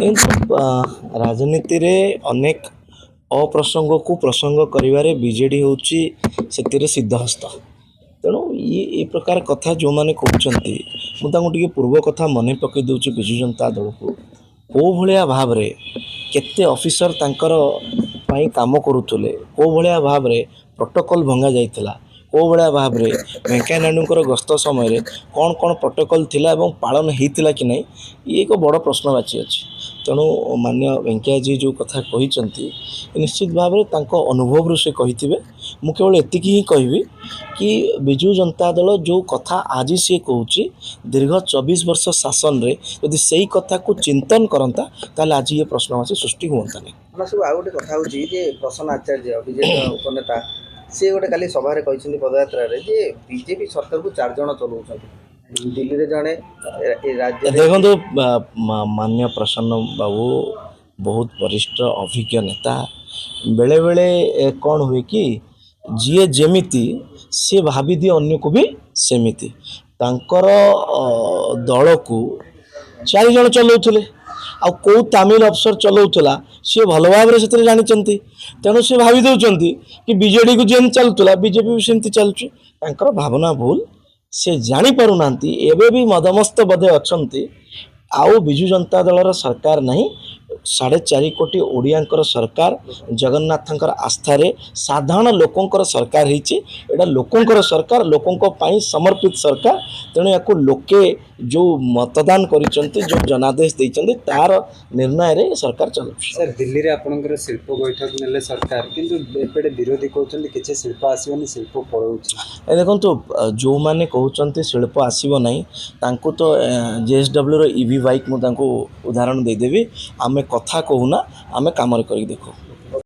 କିନ୍ତୁ ରାଜନୀତିରେ ଅନେକ ଅପ୍ରସଙ୍ଗ को प्रसंग करिवारे बीजेडी होची सेतिरे सिद्धहस्त। तेणु ये प्रकार कथा जो माने कहउचंती मुझे पूर्व कथा मन पकई दूची विजु जनता दल को को भलिया भाव रे केते ऑफिसर तांकर पाई काम करूतले को भलिया भाव रे प्रोटोकॉल भंगा जाइतला को भलिया भाव रे वेंकैया नायडूंकर गस्त समय कौन कौन प्रोटोकॉल थिला एवं पालन होता कि नहीं ये एक बड़ प्रश्नवाची अच्छी। तेणु मान्य वेंकैया जी जो कथा कही निश्चित भाव में अनुभव से कही मु केवल एतिकी ही कहबी कि विजु जनता दल जो कथा आज सी कहूँ दीर्घ 24 वर्ष शासन रे यदि सही कथा को चिंतन करता ताले आज ये प्रश्नवाची सृष्टि हुआ नहीं। सब आउ गोटे कथा होची जे प्रसन्न आचार्य बीजेपी उपनेता से गोटे काली सभा रे कहछन्ती पदयात्रा रे जे बीजेपी सरकार को 4 जण चलाउछन्ती दिल्ली रे जणे राज्य देखो मान्य प्रसन्न बाबू बहुत वरिष्ठ अभिज्ञ नेता बेले बेले कौन हुए कि जी जेमिति सी भाभी दिए अन्य को भी सेमिति तांकर दल को 4 जण चलाउथिले आ को तमिल अफसर चलाउथला सी भल भाव से जानी तेणु सी भावी दौरान कि बीजेडी को जेन चलुला बीजेपी भी सेमती चलुची तांकर भावना भूल से जानी पारु नांती एबे भी मदमस्त बधे अछंती आउ बिजु जनता दलर सरकार नहीं 4.5 कोटी ओडियांकर सरकार जगन्नाथंकर आस्थारे साधारण लोकंकर सरकार हिची एटा लोकंकर सरकार लोकंको पाई समर्पित सरकार। तेणु याको लोके जो मतदान करिसंती जो जनादेश देइचंती तार निर्णय रे सरकार चलु। सर दिल्ली रे आपनकर शिल्प बैठक नेले सरकार किंतु एपटे विरोधी कहउचंती किछि शिल्प आसीबनी शिल्प पळौची देखो जो माने कहउचंती शिल्प आसीबो नहीं तांको तो जेएसडब्ल्यू रो ईवी बाइक मु तांको उदाहरण दे देबी आमे कथा कहूना आमे काम कर देखो।